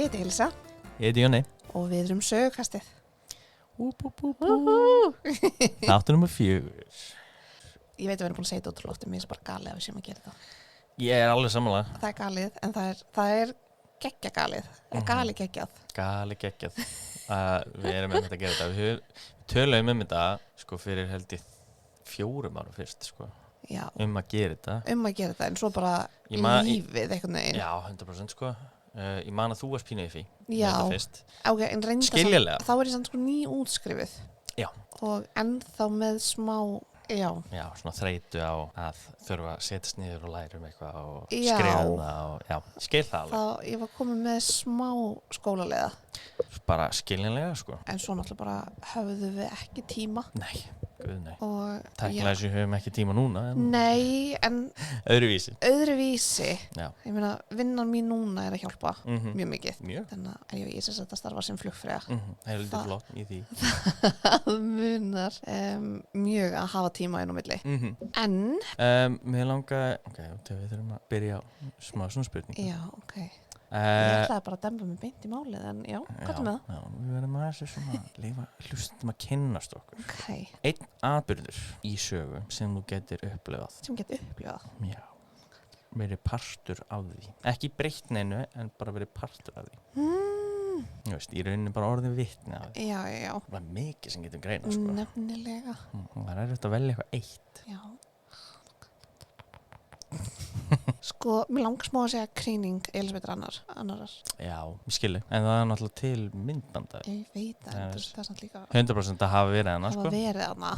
Ég heiti Elsa Ég heiti Jonni. og við erum sögukastið. Þáttur nummer 4. Ég veit að við erum búin að segja þetta út úr lofti, mér er bara galið að við séum að gera það. Ég er alveg sammála. Það er galið, en það er geggjagalið. Gali geggjað. Gali geggjað. Við erum að gera þetta. Við töluðum þetta sko fyrir held ég 4 ára fyrst sko. Já. Að gera þetta. Að gera þetta, en svo bara lífið einhvern veginn. Já, 100% sko. Ég man að þú varst pínu í því. Já. Ok, en reynda skiljanlega. Þá er ég samt sko nýútskrifuð. Já. Og ennþá með smá, já, svona þreytu á að þurfa að setjast niður og læra eitthvað og skrifa það og já, skil það alveg. Ég var komin með smá skólaleiða. Bara skiljanlega sko. En svo náttúrulega bara höfðum við ekki tíma. Nei, guð nei. Tæknilega þessu höfum ekki tíma núna. Nei, en öðruvísi. Já. Ég meina, vinnan mín núna er að hjálpa mjög mikið. Mjög. Þannig að ég sem sagt að starfa sem flugfreyja. Það er lítið flott í því. Það munar mjög að hafa tíma inn á milli. En mér langar, við þurfum að byrja á smá svona spurningu. Já, ég ætlaði bara að demba mig beint í málið, en já, hvað er með það? Já, við verðum að þessu svona hlustum að kynnast okkur. Einn atburður í sögu sem þú getur upplifað. Já, verið partur af því. Ekki breytt neinu, en bara verið partur af því. Þú veist, í rauninni bara orðin vitni af því. Já. Það er mikið sem getur greina, sko. Nefnilega. Það er erfitt að velja eitthvað eitt. Já. Sko, mér langar smá að segja krýning Elísabetar annarar. Já, ég skilji. En það er náttúrulega til myndbanda. Ég veit það, það er samt líka 100% að hafa verið hana, sko. Hafa verið hana.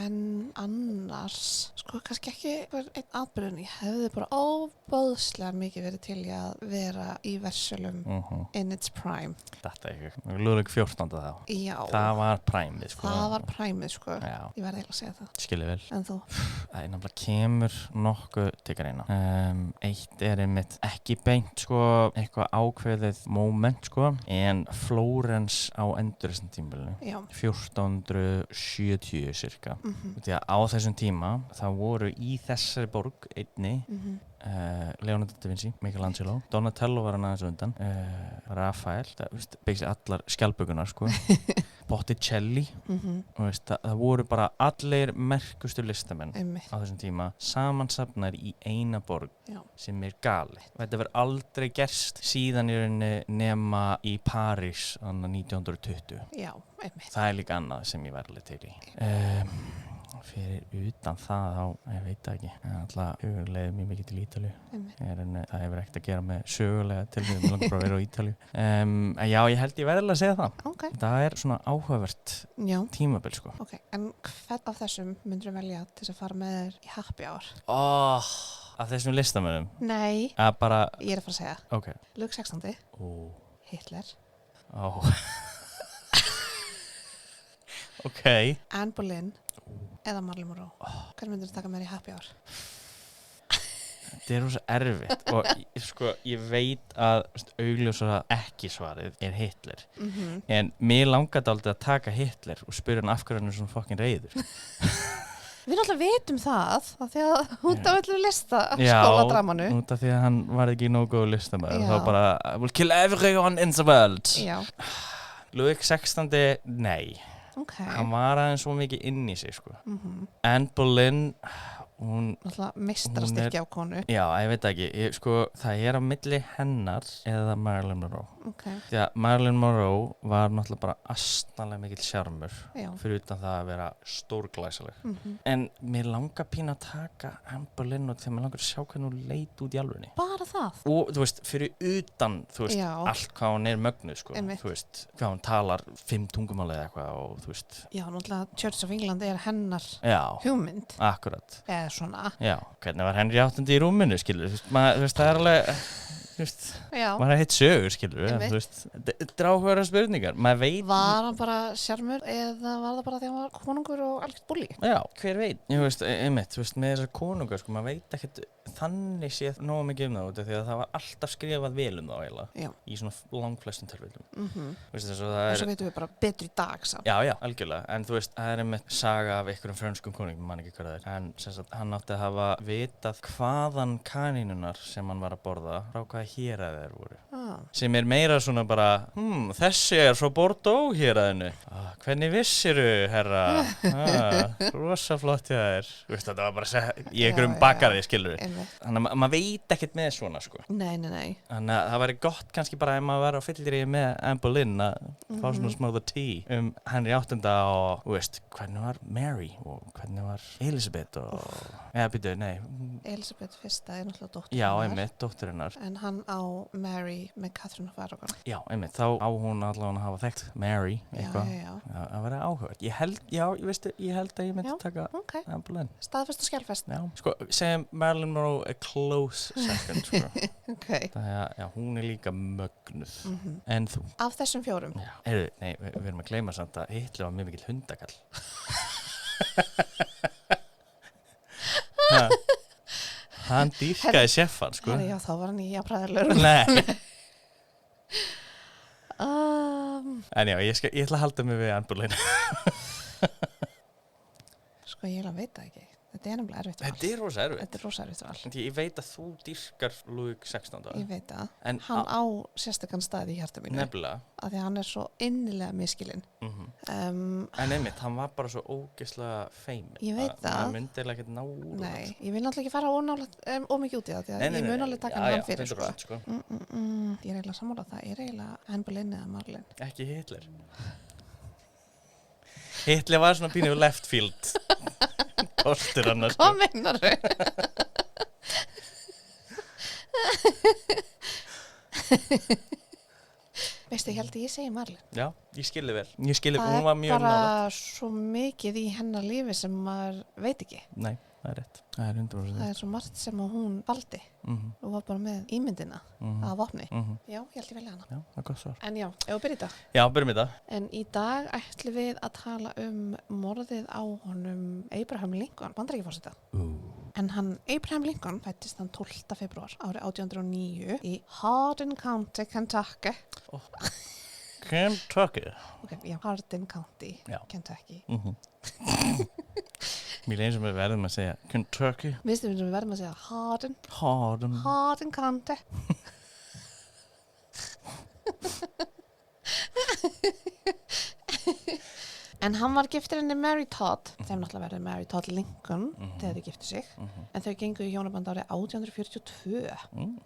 En annars, sko, kannski ekki einn atburðun. Ég hefði bara óbóðslega mikið verið til í að vera í Versölum in its prime. Þetta er ekki. Lúðleik 14. þá. Já. Það var præmið, sko. Já. Ég verði eiginlega að segja það. Skilji vel. En þú? Það er náttúrulega kemur nokkuð til greina. Eitt er einmitt ekki beint sko eitthvað ákveðið moment sko en Flórens á endurreisnartímabilinu 1470 cirka. Því að á þessum tíma þá voru í þessari borg einni Leonardo da Vinci, Michelangelo, Donatello var hann aðeins undan, Rafael, það allar skjaldbökunar sko, Botticelli og það voru bara allir merkustu listamenn á þessum tíma samansafnar í eina borg sem er gali. Þetta verður aldrei gerst síðan í rauninni nema í París 1920. Já, einmitt. Það er líka annað sem ég verði til í. Fyrir utan það þá, ég veit það ekki, en alltaf hugleiði mjög mikið til Ítalíu. Það hefur ekkert að gera með sögulega tilfæðum, ég langar bara að vera á Ítalíu. Já, ég held ég verðilega að segja það. Það er svona áhugavert tímabil, sko. En hvern af þessum myndur þú velja til að fara með þér í happy hour? Af þessum listamönnum? Nei, ég er að fara að segja. Luke 16. Hitler. Anne Boleyn eða Marilyn Monroe. Hvern myndir þú taka með þér í happy hour? Þetta er rosa erfitt og sko, ég veit að augljósa ekki svarið er Hitler. En mér langaði aldrei að taka Hitler og spyrja hann af hverju hann er svona fucking reiður. Við náttúrulega vitum það því að út af öllu skóladramanu. Já, út af því að hann var ekki nógu góð listamæður. Þá bara, I will kill everyone in the world. Já. Ludvig 16. Nei. Hann var aðeins svo mikið inn í sig, sko. Anne Boleyn, hún meistarastykki á konu. Já, ég veit ekki. Það er á milli hennar eða Marilyn Monroe. Því að Marilyn Monroe var náttúrulega bara astanlega mikill sjarmur fyrir utan það að vera stórglæsileg. En mér langar pínu að taka Anne Boleyn og þegar mér langar að sjá hvernig hún leit út í alvörunni. Bara það? Og þú veist, fyrir utan, þú veist, allt hvað hún er mögnuð, sko. Þú veist, hvað hún talar 5 tungumál eða eitthvað og þú veist. Já, náttúrulega Church of England er hennar hugmynd. Akkurat. Eða svona. Já, hvernig var Henry VIII í rúminu, skilur? Þú veist, það er alveg... maður er heitt sögur, skilur þetta er áhugaverðar spurningar, maður veit. Var hann bara sjarmur eða var það bara því hann var konungur og algjört bulli? Já, hver veit. Ég veist, einmitt, með þessar konungar, sko, maður veit ekkert þannig séð nógu mikið um það út af því að það var alltaf skrifað vel um það eiginlega í svona langflestum tilfellum. Veist þess að það er... Þess að veitum við bara betur í dag samt. Já, algjörlega, en þú veist, það er einmitt saga af einhverjum frönskum konungum, man ekki hvað það er, en sem sagt, hann átti að hafa vitað hvaðan kanínunar sem hann var að borða, frá hvaða hvaða héraði þeir voru. Sem meira svona bara, þessi frá Bordeaux héraðinu. Hvernig vissiru, herra? Rosa flott hjá þér. Þetta var bara í einhverjum bakgarði, skilur við. Þannig að maður veit ekkert með svona, sko. Nei. Þannig að það væri gott kannski bara ef maður var á fyllir með Anne Boleyn að fá svona smá the tea Henry VIII og, hvernig var Mary og hvernig var Elizabeth og, Elizabeth fyrsta náttúrulega dóttur Já, einmitt, dóttur hennar. En hann á Mary með Catherine of Aragon. Já, einmitt, þá á hún allavega að hafa þekkt Mary eitthvað. Já. Það var áhugavert. Ég held að ég myndi taka Anne Boleyn. Staðfest og skjálfest. Já, segjum Marilyn Monroe a close second, sko. Okay. Það hún líka mögnuð. En þú? Af þessum 4? Já. Við erum að gleyma samt að Hitler var mjög mikill hundakall. Hann dýrkaði sjeffan, sko. Já, þá var hann í jafnræðilegur. Nei. En já, ég ætla að halda mig við Anne Boleyn. Sko, ég veit það ekki. Þetta nefnilega erfitt val. Þetta rosa erfitt. Þetta rosa erfitt val. Ég veit að þú dýrkar Lúðvík 16. Ég veit það. En hann á sérstakann stað í hjarta mínu. Nefnilega. Af því að hann svo innilega miskilinn. En einmitt, hann var bara svo ógeðslega feimin. Ég veit það. Hann myndi ekkert ná úr. Nei, ég vil náttúrulega ekki fara ómikið út í það. Ég mun alveg taka hann fyrir, sko. Ég eiginlega sammála það. Ég eiginlega Anne Boleyn eða Marlene. Ekki Hitler. Hitler var svona pínu left field. Kostur annars. Hvað meinar þau? Veistu, ég held að ég segi Marlene. Já, ég skilði vel. Hún var mjög nálægt. Það er bara svo mikið í hennar lífi sem maður veit ekki. Nei, það er rétt. Það er 100%. Það er svo margt sem hún valdi og var bara með ímyndina að vopni. Já, ég held ég velja hana. Já, það er gott svar. En já, ef við byrjum þetta. Já, byrjum þetta. En í dag ætlum við að tala morðið á honum Abraham Lincoln, Bandaríkjaforseta. En Abraham Lincoln fættist hann 12. febrúar árið 1809 í Hardin County, Kentucky. Kentucky. Já, Hardin County, Kentucky. Mér eins og við verðum að segja Kentucky. Við verðum að segja Hardin County. En hann var giftur henni Mary Todd. Þeim náttúrulega verið Mary Todd Lincoln þegar þau giftu sig. En þau gengu í hjónaband árið 1842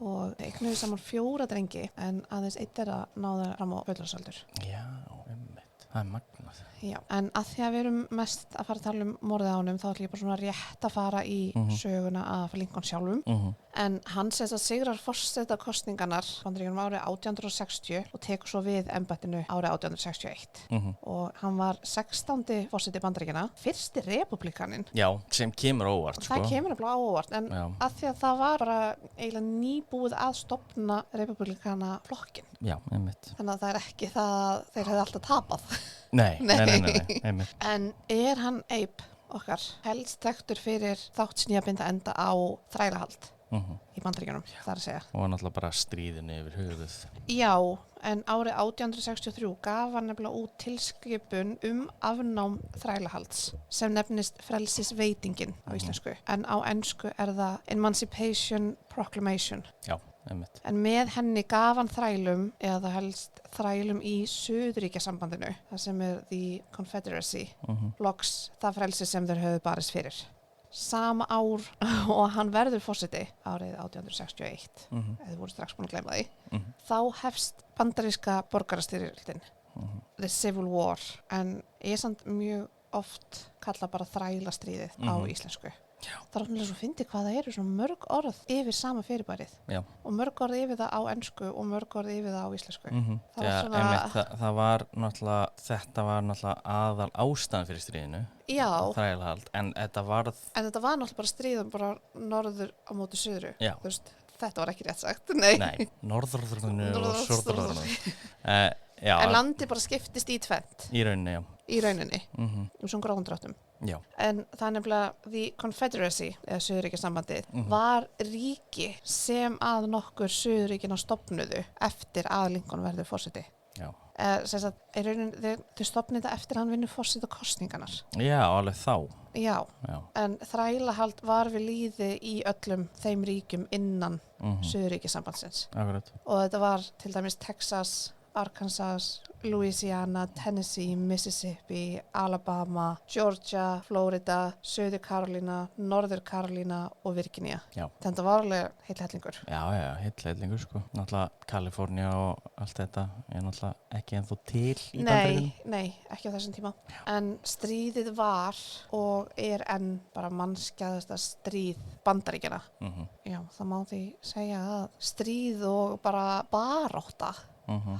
og þau eignuðu saman 4 drengi en aðeins einn þeirra náði fram á fullorðinsaldur. Já, einmitt. Það er magnað. Já, en að því að við erum mest að fara að tala morðið á honum, þá ætlum ég bara svona rétt að fara í söguna af Lincoln sjálfum. En hann sigrar forsetakosningarnar Bandaríkjunum árið 1860 og tekur svo við embættinu árið 1861. Og hann var 16. forseti Bandaríkjana, fyrsti repúblikaninn. Já, sem kemur óvart, sko. Það kemur bara óvart, en að því að það var bara eiginlega nýbúið að stofna repúblikana flokkin. Já, einmitt. Þannig að það er ekki það að þeir hefði alltaf tapað. Nei, einmitt. En hann Abe okkar helst þekktur fyrir þátt sem ég að binda enda á þrælahald í Bandaríkjunum, það að segja. Og náttúrulega bara stríðinu yfir höfuð. Já, en árið 1863 gaf hann nefnilega út tilskipun afnám þrælahalds sem nefnist frelsisveitingin á íslensku, en á ensku er það Emancipation Proclamation. Já. Einmitt. En með henni gaf hann þrælum, eða helst þrælum í Suðuríkjasambandinu, það sem er The Confederacy, loks það frelsi sem þeir höfðu barist fyrir. Sama ár og hann verður forseti árið 1861, eða voru strax búin að gleyma því, þá hefst bandaríska borgarastyrjöldin, The Civil War, en ég samt mjög oft kalla bara þrælastríðið á íslensku. Já. Það er alveg svo fyndið hvað það eru svona mörg orð yfir sama fyrirbærið. Já. Og mörg orð yfir það á ensku og mörg orð yfir það á íslensku. Það var náttúrulega aðal ástæðan fyrir stríðinu. Já. Þrælahald, en þetta var náttúrulega bara stríðum bara norður á móti suðru. Já. Þú veist, þetta var ekki rétt sagt. Nei, norðurðurðinu og sorðurðurðinu. En landi bara skiptist í tvennt. Í rauninni, já. Í rauninni, svona gráðum dráttum. Já. En það er nefnilega The Confederacy, eða Suðuríkjasambandið, var ríki sem að nokkur Suðuríkina stofnuðu eftir að Lincoln verður forseti. Já. Sem sagt, í rauninni, þau stofnuðu þetta eftir að hann vinnur forsetakosningarnar. Já, alveg þá. Já, en þrælahald var við lýði í öllum þeim ríkjum innan Suðurríkjasambandsins. Akkurat. Og þetta var til dæmis Texas, Arkansas, Louisiana, Tennessee, Mississippi, Alabama, Georgia, Florida, Suður Karolína, Norður Karolína og Virginia. Já. Þetta var alveg heill hellingur. Já, heillingur sko. Náttúrulega Kalifornía og allt þetta er náttúrulega ekki ennþá til í Bandaríkjunum. Nei, ekki á þessum tíma. Já. En stríðið var og er enn bara mannskæðasta stríð Bandaríkjana. Já, það má því segja að stríð og bara barátta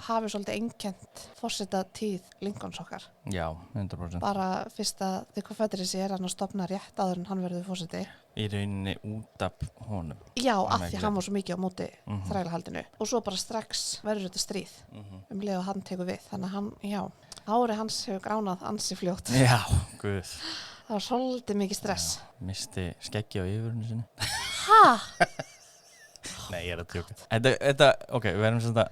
hafi svolítið einkennt forseta tíð Lincolns okkar. Já, 100%. Bara fyrst að The Confederacy er hann að stofna rétt áður en hann verður forseti. Í rauninni út af honum. Já, af því hann var svo mikið á móti þrælahaldinu. Og svo bara strax verður þetta stríð leið og hann tekur við. Þannig að hann, já, árið hans hefur gránað ansi fljótt. Já, guð. Það var svolítið mikið stress. Já, misti skeggi á yfirvörinu sinni. Ha? Nei, ég er að tjóka. Þetta, ok, við erum svona að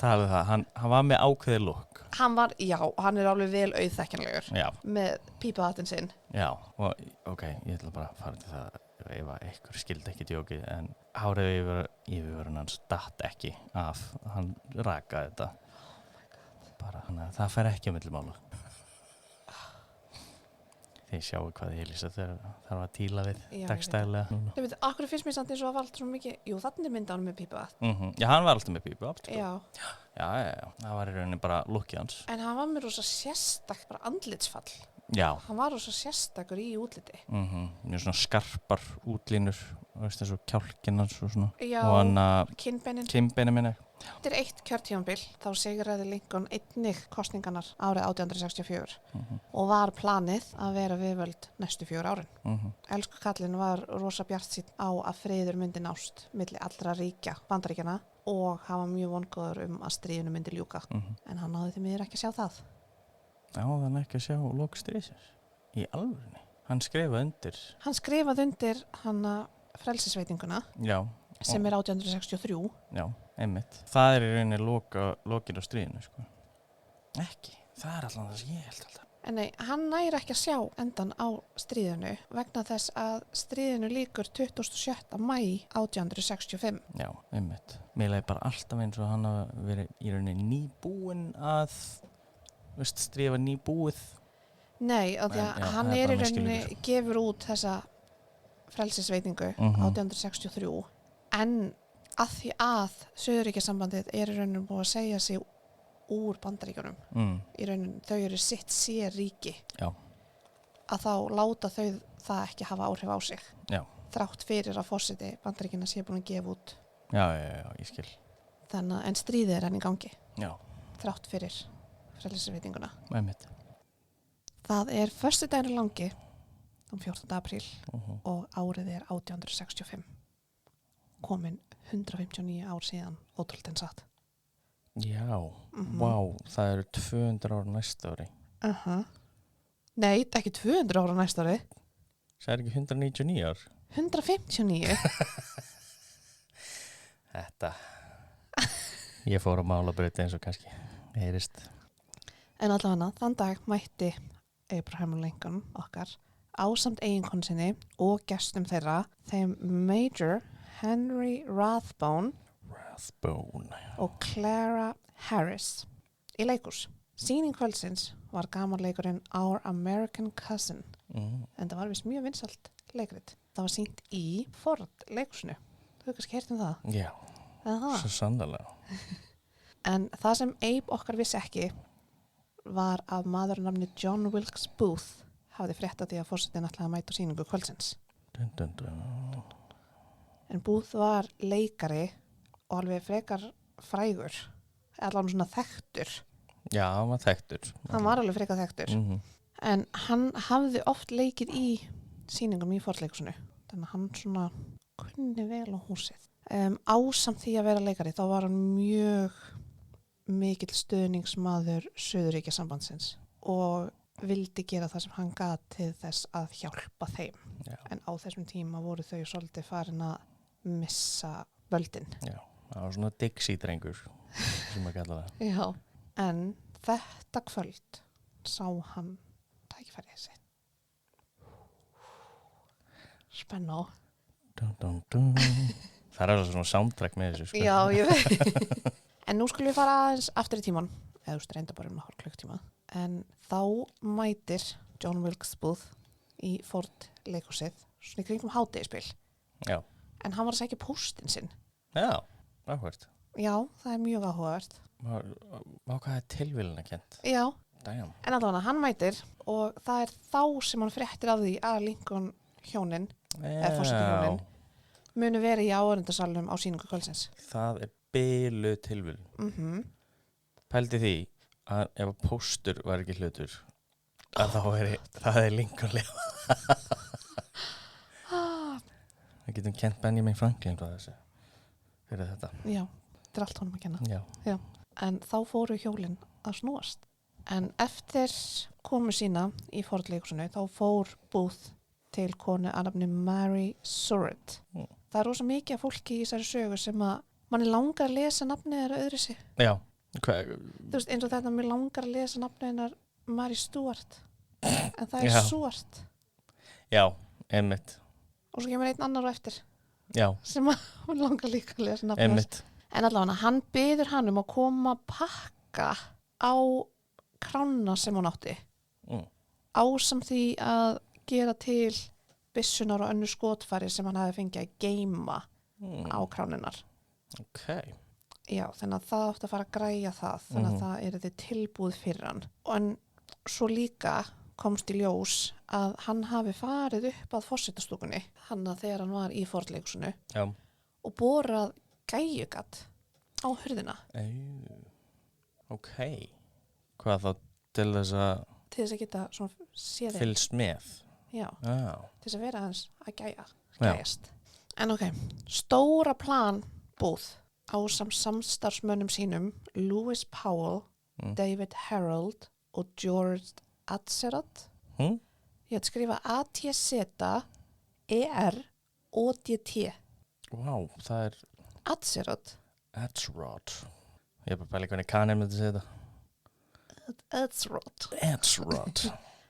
tala um það. Hann var með ákveðið lúk. Hann er alveg vel auðþekkjanlegur. Já. Með pípahattinn sinn. Já, og ok, ég ætla bara að fara til það ef að einhver skildi ekki djókið, en hárið yfirvörun hans datt ekki af. Hann rakaði þetta. Bara, þannig að það fær ekki á milli mála. Þið sjáu hvað ég lýsa þegar þarf að tíla við dagstæðilega. Þau veit, akkur finnst mér samt eins og að valda svo mikið, jú, þannig mynda hann með pípahatt. Já, hann var alltaf með pípahatt. Já. Já, það var í rauninni bara lukkið hans. En hann var með rosa sérstak, bara andlitsfall. Já. Hann var rosa sérstakur í útliti. Mjög svona skarpar útlínur, veist eins og kjálkinn hans og svona. Já, og hann kinnbeinin minni. Þetta er eitt kjörtímabil, þá sigraði Lincoln einnig kosningarnar árið 1864 og var planið að vera við völd næstu 4 árin. Elsku kallinn var rosa bjartsýnn á að friður myndi nást milli allra ríkja Bandaríkjanna og hann var mjög vongóður að stríðinu myndi ljúka. En hann náði því miður ekki að sjá það. Já, hann ekki að sjá lok stríðsins. Í alvörunni. Hann skrifaði undir hana frelsisveitinguna. Já. Sem er 1863. Já, einmitt. Það er í rauninni lokin á stríðinu, sko. Ekki. Það er alltaf það sem ég held alltaf. En nei, hann næri ekki að sjá endan á stríðinu vegna þess að stríðinu lýkur 27. maí 1865. Já, einmitt. Mér leiði bara alltaf eins og hann hafa verið í rauninni nýbúinn að, stríða var nýbúið. Nei, af því að hann er í rauninni gefur út þessa frelsisveitingu 1863. En að því að Suðurríkjasambandið er í rauninu búið að segja sig úr Bandaríkjunum, í rauninu þau eru sitt sér ríki, að þá láta þau það ekki hafa áhrif á sig. Já. Þrátt fyrir að forseti Bandaríkjanna sé búin að gefa út. Já, ég skil. Þannig en stríðið er enn í gangi. Já. Þrátt fyrir frelsisveitinguna. Einmitt. Það er föstudagurinn langi, 14. apríl og árið er 1865. Komin 159 ár síðan, ótrúlega en satt. Já, vá, það eru 200 ára næsta ári. Nei, ekki 200 ára næsta ári. Það er ekki 199 ár. 159? Þetta. Ég fór að mála breyta eins og kannski heyrist. En allavega, þann dag mætti Abraham Lincoln okkar ásamt eiginkonu sinni og gestum þeirra, þeim Major Henry Rathbone og Clara Harris í leikhús. Sýning kvöldsins var gamanleikurinn Our American Cousin en það var vist mjög vinsælt leikrit. Það var sýnt í Ford leikhúsinu. Þú hefur kannski heyrt um það? Já, svo sannarlega. En það sem Abe okkar vissi ekki var að maður nafni John Wilkes Booth hafði frétt af því að forsetinn ætlaði að mæta á sýningu kvöldsins. En Booth var leikari og alveg frekar frægur, allavega svona þekktur. Já, hann var þekktur. Hann var alveg frekar þekktur. En hann hafði oft leikið í sýningum í Fordleikhúsinu. Þannig að hann svona kunni vel á húsið. Ásamt því að vera leikari, þá var hann mjög mikill stuðningsmaður Suðurríkjasambandsins og vildi gera það sem hann gat til þess að hjálpa þeim. Já. En á þessum tíma voru þau svolítið farin að missa völdin. Já, það var svona Dixie-drengur sem að kalla það. Já, en þetta kvöld sá hann tækifærið sitt. Spenna á. Það er alveg svona soundtrack með þessu, sko. Já, ég veit. En nú skulum við fara aðeins aftur í tíman, eða þú veist, reynda bara nokkur klukktíma. En þá mætir John Wilkes Booth í Ford leikhúsið, svona í kringum hádegisbil. Já. En hann var að sækja póstinn sinn. Já, áhugavert. Já, það er mjög áhugavert. Hvað er tilviljunarkennt? Já, Damn. en allavega hann mætir og það er þá sem hann fréttir af því að Lincoln hjónin, eða forsetahjónin, munu verið í áhorfendasalnum á sýningu kvöldsins. Það er bilu tilviljun. Pældi því að ef að póstur var ekki hlutur, að það er Lincoln-lega. Við getum kent Benjamin Franklin hvað þessi fyrir þetta. Já, þetta er allt honum að kenna. Já. En þá fóru hjólin að snúast. En eftir komu sína í Ford leikhúsinu þá fór Booth til konu að nafni Mary Surratt. Það er rosa mikið af fólki í þessari sögu sem að manni langar að lesa nafnið þeirra öðru sig. Já. Þú veist, eins og þetta mér langar að lesa nafnið hennar Mary Stuart. En það er Já. Stuart. Já, einmitt. Og svo kemur einn annar á eftir Já, sem að mér langar líka að lesa nafnið. einmitt. En allavega, hann biður hann um að koma pakka á krána sem hún átti. Ásamt því að gera til byssunar og önnur skotfæri sem hann hafi fengið að geyma á kránunar. Ok. Já, þannig að það átti að fara að græja það. Þannig að það er þið tilbúð fyrir hann. En svo líka komst í ljós að hann hafi farið upp að forsetastúkunni, hann að þegar hann var í Ford-leikhúsinu Já. og borað gæjugat á hurðina Ok. Hvað þá til þess að til þess að geta svona séð þeim. fylgst með? Já, Já. til þess að vera aðeins að gæjast. En ok, stóra plan Booth á samstarfsmönnum sínum Lewis Powell, David Harold og George Atzerodt. Ég ætti skrifa A-T-Z-E-R-O-D-T. Vá, það er Atzerodt. Atzerodt. Ég er bara pæli hvernig kanið myndi segja þetta. Atzerodt.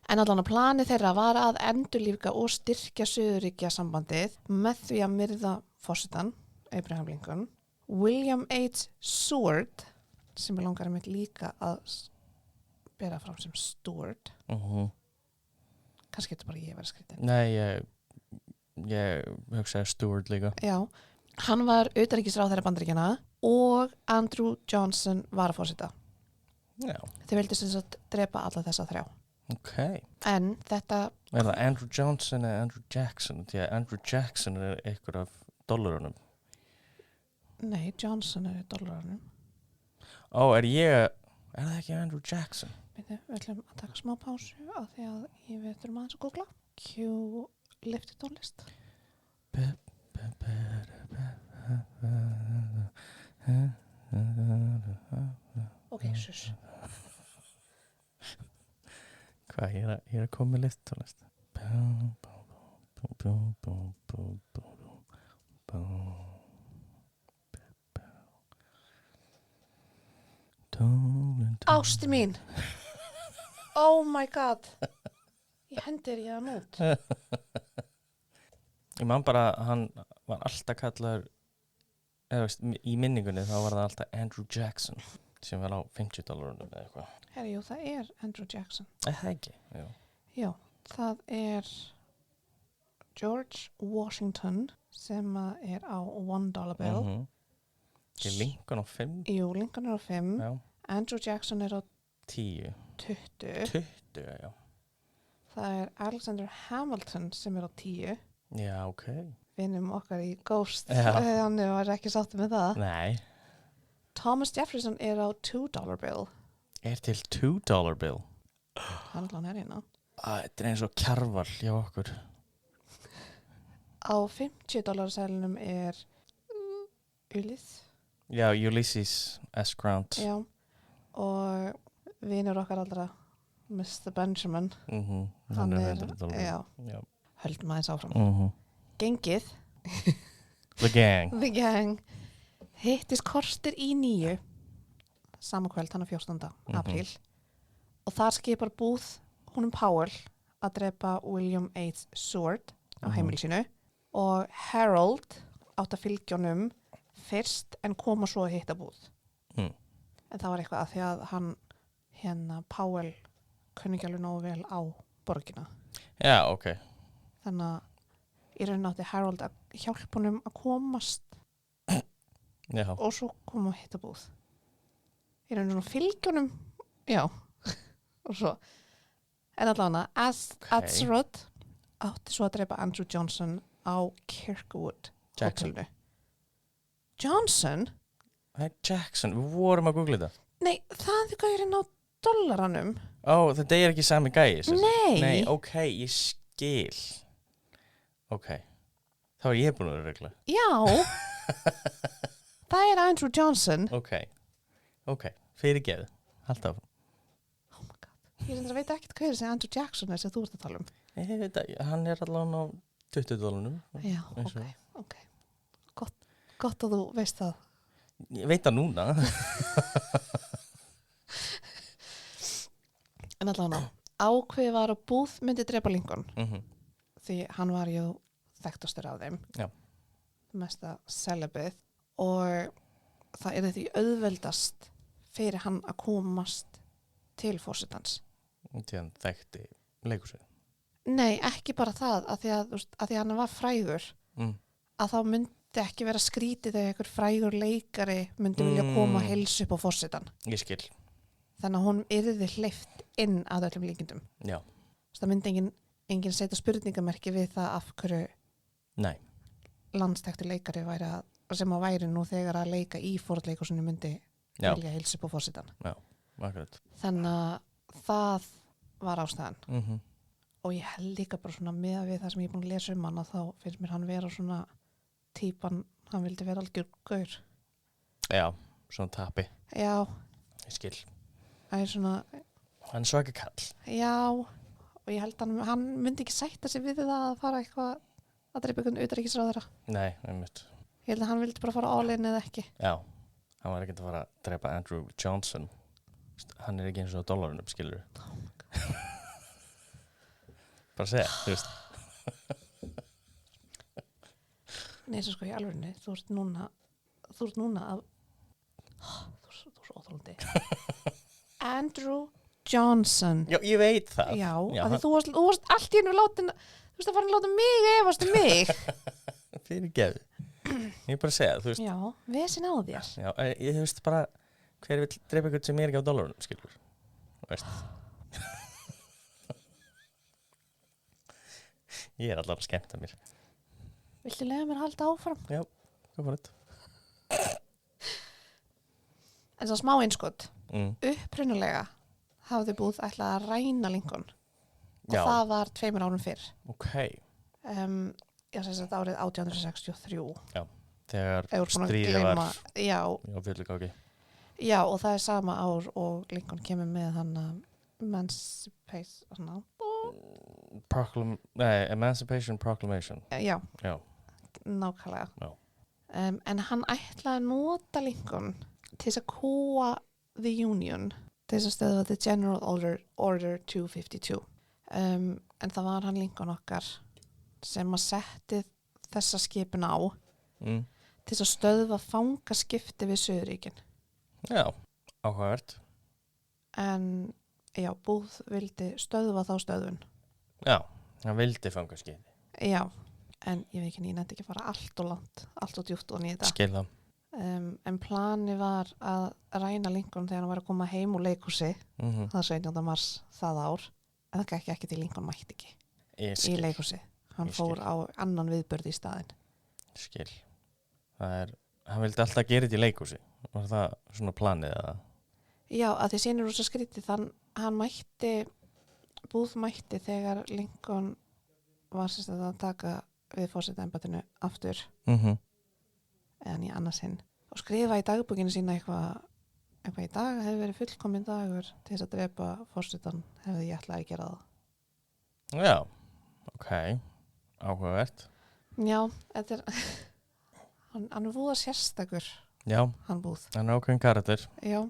En allan að planið þeirra var að endurlífga og styrkja Suðurríkja sambandið með því að myrða forsetann, Abraham Lincoln, William H. Seward, sem er langar mig líka að bera fram sem Stuart. Kannski getur bara ég verið skrítið. Nei, ég hugsaði Stuart líka. Já, hann var utanríkisráðherra Bandaríkjanna og Andrew Johnson var að fórseta. Já. Þeir vildu sem sagt drepa alla þessa þrjá. Ok. En þetta... Er það Andrew Johnson eða Andrew Jackson? Því að Andrew Jackson er einhver af dollarunum. Nei, Johnson er í dollarunum. Er það ekki Andrew Jackson? Við ætlum að taka smá pásu af því að við þurfum aðeins að googla. Q lyfti tónlist. Ok, sus. Hvað, ég er að koma með lyfti tónlist. Ásti mín. Oh my god. Ég hendir ég hann út. Ég man bara að hann var alltaf kallaður, eða veist, í minningunni þá var það alltaf Andrew Jackson sem var á $50 eða eitthvað. Herri, jú, það er Andrew Jackson. Það ekki? Já. Já, það er George Washington sem er á $1 bill. Ekki Lincoln á 5? Jú, Lincoln er á 5. Já. Andrew Jackson er á 10. 20. 20, já. Það er Alexander Hamilton sem er á 10. Já, ok. Vinnum okkar í Ghost. Já. Hann var ekki sáttur með það. Nei. Thomas Jefferson er á $2 bill. Er til $2 bill? Hann er hérna. Þetta er eins og kjarval hjá okkur. Á $50 seðlunum er Ulysses. Já, Ulysses S. Grant. Já. Og vinnur okkar allra Mr. Benjamin. Hann er $100 bill. Já. Höldum aðeins áfram. Gengið. The gang. The gang. Hittist kortir í 9 sama kvöld, hann 14. apríl og þar skipar Booth honum Powell að drepa William H. Seward á heimili sínu og Harold átt að fylgja honum fyrst en koma svo að hitta búð. Mm. En það var eitthvað að því að hann, Powell, kunni ekki alveg nógu vel á borgina. Já, ok. Þannig að í rauninni átti Harold að hjálpa honum að komast Já. og svo koma að hitta búð. Í rauninni svona fylgja honum, já, og svo. En allavega, Atzrod átti svo að drepa Andrew Johnson á Kirkwood Jackson. hótelinu. Johnson? Jackson, við vorum að googla þetta. Nei, það er gæðurinn á dollaranum. Þetta er ekki sami gæi. Nei. Nei, ok, ég skil. Ok, þá er ég búin að vera regla. Já, það er Andrew Johnson. Ok, fyrirgeðu. Haltu áfram. Oh my god, ég reyndar að veit ekkert hvað er þessi Andrew Jackson er sem þú ert að tala um. Ég veit að hann er allavega á $20. Já, ok. Gott að þú veist það. Ég veit það núna. En allavega, ákveði var að Booth myndi drepa Lincoln. Því hann var ju þekktastur af þeim. Já. Mesta celebið. Og það er því auðveldast fyrir hann að komast til forsetans. Því hann þekkti leikhúsið. Nei, ekki bara það, að því að hann var frægur, að þá myndi ekki vera skrítið þegar einhver frægur leikari myndi vilja koma að heilsa upp á forsetan. Ég skil. Þannig að hún yrði hleypt inn að öllum líkindum. Já. Það myndi engin setja spurningamerki við það af hverju landstektur leikari sem að væri nú þegar að leika í fornleikhúsinu myndi vilja heilsa upp á forsetan. Já, akkurat. Þannig að það var ástæðan. Og ég held líka bara svona með við það sem ég er búin að lesa um hann, að þá finnst mér hann vera svona típan, hann vildi vera algjör gaur. Já, svona tapi. Já. Ég skil. Það er svona... Hann er svaka kall. Já, og ég held að hann myndi ekki sætta sig við það að fara eitthvað að drepa einhvern utanríkisráðherra. Nei, einmitt. Ég held að hann vildi bara fara all in eða ekki. Já, hann var ekki að fara að drepa Andrew Johnson. Hann er ekki eins og á dollarunum, skilur. Oh my god. Bara segja, þú veist. Nei, svo sko í alvörinu, þú ert núna að þú er svo óþólandi. Andrew Johnson. Já, ég veit það. Já, af því þú varst allt í hennu látin, þú veist að fara að láta mig efast mig. Fyrir geðu. Ég er bara að segja, þú veist. Já, vesin á þér. Já, ég veist bara, hver vill drepa eitthvað sem er ekki á dollarunum, skilur. Þú veist. Ég er allavega að skemmta mér. Viltu lega mér að halda áfram? Já, hvað var þetta? En svo smá einskot. Upprunalega hafði Booth ætlað að ræna Lincoln. Og það var 2 árum fyrr. Ok. Já, sem sagt árið 1863. Já, þegar stríðið var já, fullu gangi. Já, og það er sama ár og Lincoln kemur með hann Emancipation Proclamation. Já. Já. Nákvæmlega. Já. En hann ætlaði að nota Lincoln til þess að kúa the Union, til þess að stöðva the General Order 252. En það var hann Lincoln okkar sem að setti þessa skipun á til þess að stöðva fangaskipti við Suðuríkin. Já, áhugavert. En já, Booth vildi stöðva þá stöðvun. Já, hann vildi fangaskipti. Já, en ég veit ekki, ég nefndi ekki að fara allt og langt, allt og djúpt og nýta. Skil það. En plani var að ræna Lincoln þegar hann var að koma heim úr leikhúsi það 17. mars það ár, en það gekk ekki til Lincoln mætti ekki í leikhúsi. Hann fór á annan viðburð í staðinn. Skil. Hann vildi alltaf gera þetta í leikhúsi. Var það svona planið eða? Já, að því sínir rosa skrítið, hann mætti, Booth mætti þegar Lincoln var sérstaklega að taka við forsetaembættinu aftur. Eða í annarsinn. Og skrifa í dagbókinu sína eitthvað í dag hefði verið fullkominn dagur til þess að drepa forsetan hefði ég ætlaði að gera það. Já, ok. Áhugavert. Já, þetta er hann er voða sérstakur. Já, hann Booth. Hann er ákveðin karakter. Já,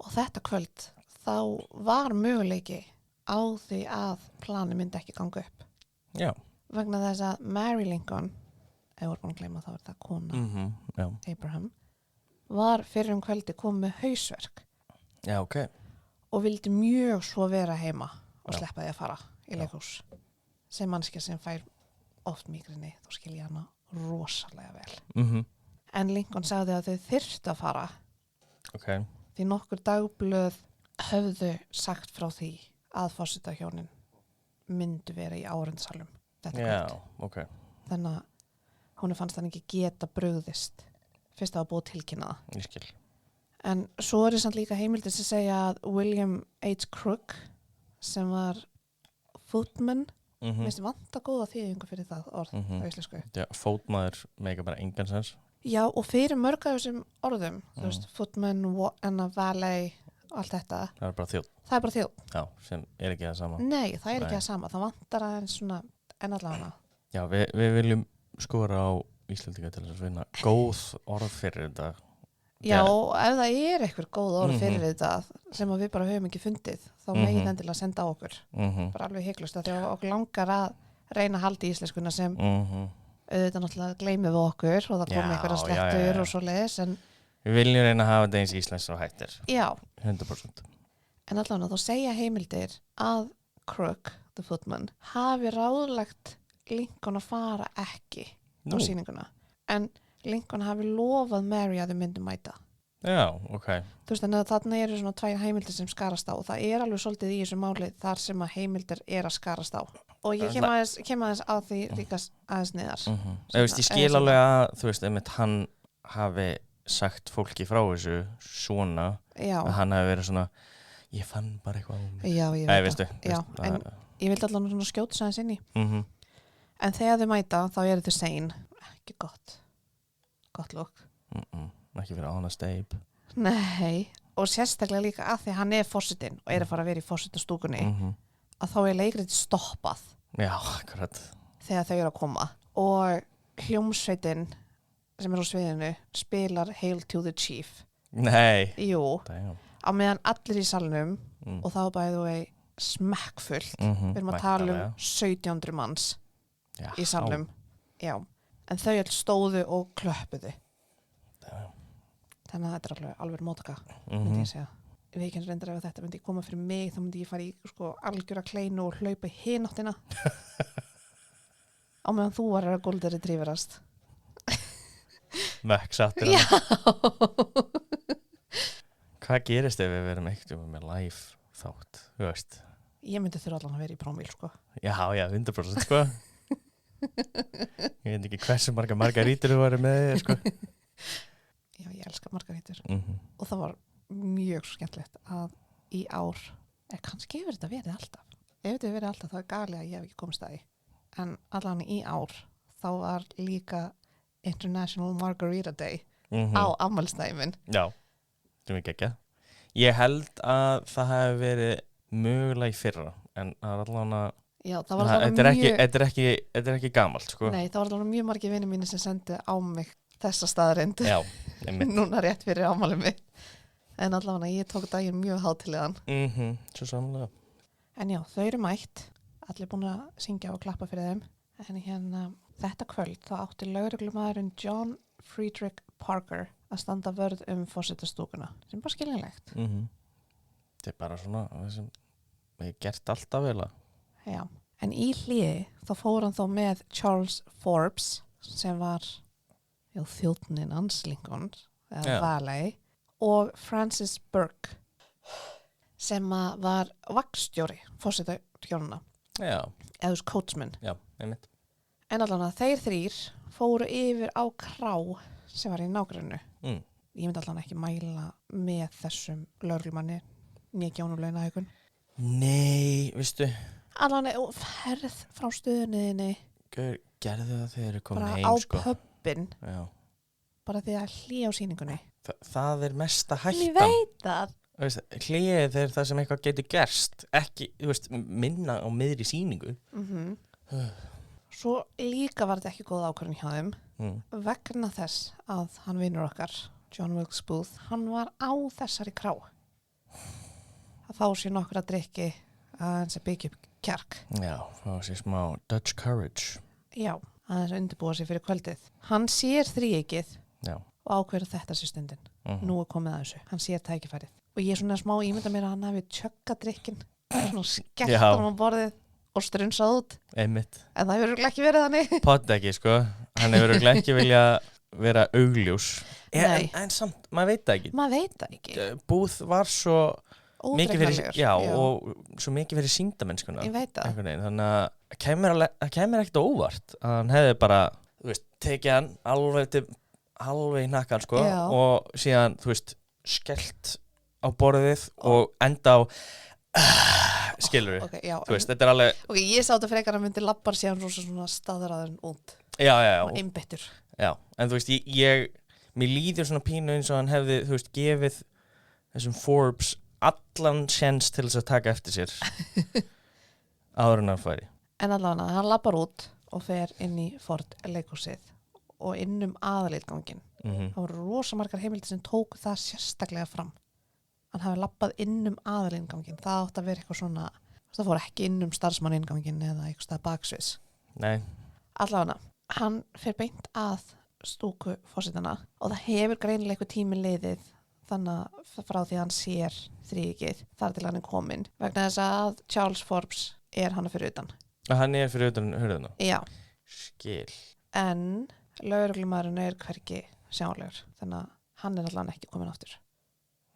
og þetta kvöld þá var möguleiki á því að plani myndi ekki ganga upp. Já. Vegna þess að Mary Lincoln ef voru búin að gleyma þá það kona Já, Abraham, var fyrir kvöldi komið með hausverk já, ok. og vildi mjög svo vera heima og Já. sleppa því að fara í leikhús. Sem mannskja sem fær oft migrini, þá skil ég hana rosalega vel. En Lincoln sagði að þau þyrftu að fara Ok, því nokkur dagblöð höfðu sagt frá því að forsetahjónin myndu vera í áhorfendasalnum þetta já, kvöld. ok. Þannig að hún fannst hann ekki geta brugðist fyrst að hafa búið tilkynna það. Ég skil. En svo er samt líka heimildir sem segja að William H. Crook sem var footman, minnst vanta góða þýðingu fyrir það orð á íslensku. Já, fótmaður meika bara engan sens. Já, og fyrir mörg af þessum orðum, þú veist, footman, valet og allt þetta, Það er bara þjóð. það er bara þjóð. Já, sem er ekki það sama. Nei, það er Nei. ekki það sama. Það vantar aðeins svona en allavega. Já, við viljum skora á Íslandinga til þess að finna góð orð fyrir þetta. Já, og ef það er eitthvað góð orð fyrir þetta sem að við bara höfum ekki fundið, þá megin endilega senda á okkur. Bara alveg hygglust að því að okkur langar að reyna að halda í íslenskuna sem auðvitað náttúrulega gleymum við okkur og það kom Já, einhverja já, slettur já. og svo leiðis, en Við viljum reyna að hafa þetta eins íslensk og hættir. já, 100%. en allavega þá segja heimildir að Crook, the footman, hafi ráðlagt Lincoln að fara ekki á sýninguna, en Lincoln hafi lofað Mary að þau myndu mæta. Já, ok. Þú veist, en þarna eru svona tvær heimildir sem skarast á og það er alveg svolítið í þessu máli þar sem að heimildir er að skarast á. Og ég kem aðeins á því líka aðeins niðar. Þú veist, ég skil alveg að, þú veist, einmitt hann hafi sagt fólki frá þessu svona, Já, að hann hafi verið svona, ég fann bara eitthvað á mig. já, ég Nei, veit veistu, það. Já, en ég vildi allavega svona skjóta sæðins inn í. En þegar þau mæta, þá eru þau sein. Ekki gott. Gott lúk. Ekki fyrir Honest Abe. Nei, og sérstaklega líka að því hann er forsetinn og er að fara að vera í forsetastúkunni, að þá er leikrið stoppað Já, akkurat. þegar þau eru að koma. Og hljómsveitin sem er á sviðinu spilar Hail to the Chief. Nei. Jú, Damn. á meðan allir í salnum og þá bæði þau smekkfullt. Við erum að tala um 1700 manns Já, í salnum. Já, en þau öll stóðu og klöppuðu. Þannig að þetta er alveg mótaka, myndi ég segja. Við ekki reyndar ef þetta myndi koma fyrir mig, þá myndi ég fara í sko, algjöra kleinu og hlaupa í hináttina. Á meðan þú var að Golden Retrieverast. Mökksattur. Já. Hvað gerist ef við verum eitthvað með live þátt, þú veist? Ég myndi þurfa allan að vera í prómíl, sko. Já, 100% sko. Ég veit ekki hversu margarítur þú varir með þér, sko. Já, ég elska margarítur. Og það var mjög skemmtilegt að í ár, kannski hefur þetta verið alltaf. Ef þetta hefur verið alltaf, þá er galið að ég hef ekki komist að því. En allan í ár, þá var líka International Margarita Day á afmælisdaginn minn. Já, það er mikið ekki. Ég held að það hefði verið mögulega í fyrra, en það var allan að Já, það var alveg mjög... Þetta er ekki gamalt, sko. Nei, það var alveg mjög margir vinir mínu sem sendi á mig þessa staðarind. Já, einmitt. Núna rétt fyrir afmælið mitt. En allavega, ég tók daginn mjög hátilegan. Svo samlega. En já, þau eru mætt. Allir búin að syngja og klappa fyrir þeim. En hérna, þetta kvöld, þá átti lögreglumaðurinn John Friedrich Parker að standa vörð forsetastúkuna. Sem bara skiljanlegt. Þetta er bara svona, það sem við gert alltaf vel að. Já, en í hliði þá fór hann þó með Charles Forbes sem var þjónninn hans Lincoln eða valet og Francis Burke sem var vagnstjóri forsetahjónanna eða coachman. Já, einmitt. En allan að þeir þrír fóru yfir á krá sem var í nágrannu. Ég myndi allan ekki mæla með þessum lögreglumanni né gjónulegnahaukun. Nei, veistu Allan ferð frá stöðunniðinni gerðu það þegar þau komin bara heim, á sko. pöbbin Já. bara því að hlýja á sýningunni. Það er mesta hættan. Ég veit það. Hlýið er það sem eitthvað getur gerst, ekki, þú veist, minna á miðri sýningu. Svo líka var þetta ekki góð ákvörðun hjá þeim vegna þess að hann vinur okkar John Wilkes Booth, hann var á þessari krá að fá sér nokkra drykki að hans að byggja upp kjark. Já, fá sér smá Dutch courage. Já, aðeins að undirbúa sig fyrir kvöldið. Hann sér þríeykið Já. og ákveður að þetta sé stundin. Nú er komið að þessu. Hann sér tækifærið. Og ég er svona smá ímynda mér að hann hafi tjöggað drykkin, svona skellt hann á borðið og strunsað út. Einmitt. En það hefur ekki verið þannig. Pott ekki, sko. Hann hefur ekki vilja vera augljós. Nei. En samt, maður veit það ekki. Maður veit það ekki. Búð var svo mikið fyrir, Ódregnarlegur. og svo mikið fyrir sýndamennskuna. Ég veit það. Einhvern veginn. Þannig að það kemur ekkert á óvart að hann hefði bara, þú veist, tekið hann alveg í hnakkan, sko, Já. og síðan, þú veist, skellt á borðið og enda á skilur við, Okay, já, þú veist, þetta er alveg Ok, ég sá þetta frekar að myndi labbar síðan rosa svona staðraðurinn út. já, Og einbyttur. já, en þú veist, mér líður svona pínu eins og hann hefði, þú veist, gefið þessum Forbes allan séns til þess að taka eftir sér áður en hann færi. En allavega, hann labbar út og fer inn í Ford leikhúsið og inn aðalítganginn. Það voru rosa margar heimildir sem tóku það sérstaklega fram. Hann hafi labbað inn aðalínganginn. Það átti að vera eitthvað svona, það fór ekki inn starfsmanninnganginn eða eitthvað stað baksviðs. Nei. Allavega, hann fer beint að stúku forsetana og það hefur greinilega eitthvað tími liðið þannig að frá því að hann sér þríkið þar til hann er kominn vegna þess að Charles Forbes er hann fyrir utan. Hann er fyrir utan hurðina? Já. Skil. En lögreglumaðurinn er hvergi sjálegur þannig að hann er allan ekki kominn aftur.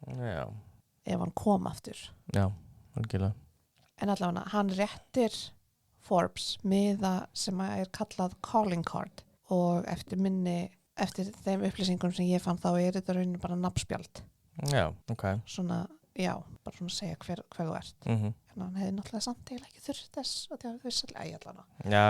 Já. Ef hann kom aftur. Já, algjörlega. En allavega, hann réttir Forbes miða sem er kallað calling card og eftir þeim upplýsingum sem ég fann þá er þetta raunin bara nafnspjald. Já, ok. Svona, já, bara svona segja hver þú ert. En hann hefði náttúrulega samt eiginlega ekki þurft þess og það var vissalega ægjallana. Já,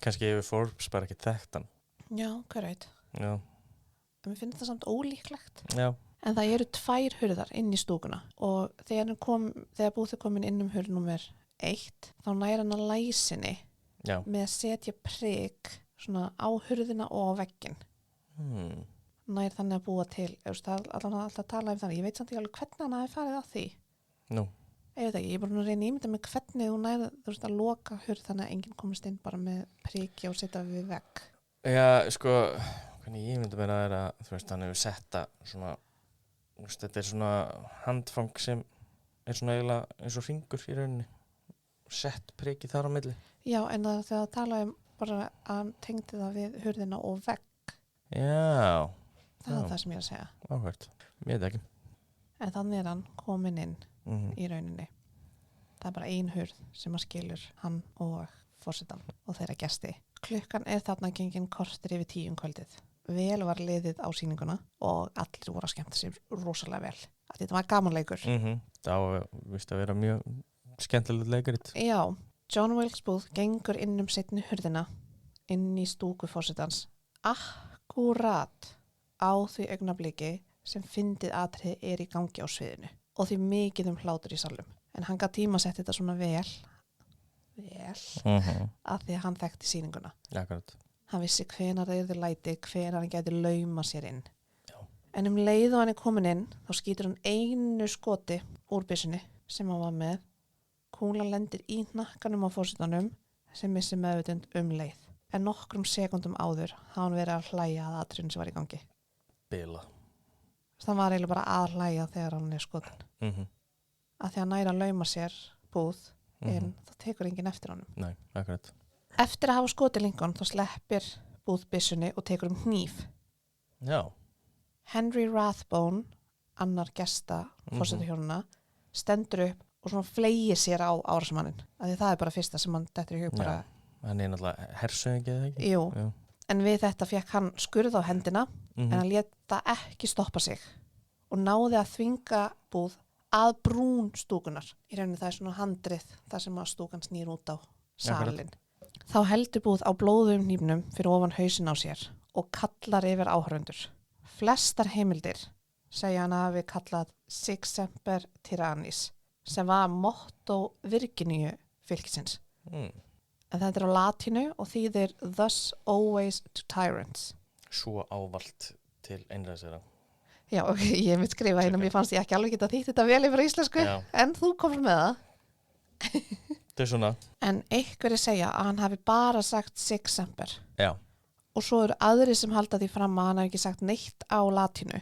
kannski hefur Forbes bara ekki þekkt hann. Já, hver veit. Já. En mér finnst það samt ólíklegt. Já. En það eru 2 hurðar inn í stúkuna og þegar búið komin inn hurð númer 1 þá næra hann að læsinni með að setja prik svona á hurðina og á vegginn. Nær þannig að búa til, það er alltaf að tala um þannig, ég veit samt ekki alveg hvernig hann hafi farið að því. Nú. Ég veit ekki, ég er bara að reyna ímynda með hvernig þú nærið, þú veist, að loka hurð þannig að enginn komist inn bara með priki og setja við vegg. Já, sko, hvernig ég myndi meira að þú veist, hann hefur setta svona, þú veist, þetta er svona handfang sem er svona eiginlega eins og hringur í rauninni. Sett priki þar á milli. Já, en þegar það tala um bara að hann tengdi það við hurðina og vegg. Já. Það er það sem ég er að segja. Áhvert, mér veit ekki. En þannig er hann komin inn í rauninni. Það er bara ein hurð sem að skilur hann og forsetan og þeirra gesti. Klukkan er þarna gengin kortir yfir 10 kvöldið. Vel var liðið á sýninguna og allir voru að skemmta sér rosalega vel. Þetta var gamanleikur. Það vist að vera mjög skemmtilegt leikaritt. Já, John Wilkes Booth gengur inn seinni hurðina inn í stúku forsetans akkúrat á því augnabliki sem fyndið atriði er í gangi á sviðinu og því mikið hlátur í salnum. En hann gat tímasett þetta svona vel að því að hann þekkti sýninguna. Akkurat. Hann vissi hvenar það yrði læti, hvenar hann gæti lauma sér inn. Já. En leið og hann er komin inn, þá skýtur hann einu skoti úr byssunni sem hann var með. Kúlan lendir í hnakkanum á forsetanum sem missi meðvitund leið. En nokkrum sekundum áður hafði hann verið að hlæja að atriðinu sem var í gangi. Bila. Það var eiginlega bara að hlæja þegar hann er skotin. Að því að næra að lauma sér Booth en það tekur enginn eftir honum. Nei, akkurat. Eftir að hafa skotið Lincoln þá sleppir Booth byssunni og tekur hníf. Já. Henry Rathbone, annar gesta forsetahjónuna, stendur upp og svona fleygir sér á árásmanninn. Því það er bara fyrsta sem hann dettur í hug bara. Hann er náttúrulega hersöðingi eða ekki? Jú. En við þetta fekk hann skurð á hendina en hann lét það ekki stoppa sig og náði að þvinga Booth að brún stúkunar. Í rauninni það er svona handrið þar sem að stúkan snýr út á salin. Þá heldur Booth á blóðum hnífnum fyrir ofan hausinn á sér og kallar yfir áhorfendur. Flestar heimildir segja hann hafi kallað Sic Semper Tyrannis sem var motto Virginíu fylkisins. En þetta er á latínu og þýðir thus always to tyrants. Svo ávalt til einræðisherra. Já, ok, ég mitt skrifa hérna, mér fannst ég ekki alveg geta þýtt þetta vel yfir íslensku, en þú komst með það. Það er svona. En einhverjir segja að hann hafi bara sagt Sic Semper. Já. og svo eru aðri sem halda því fram að hann hafi ekki sagt neitt á latínu.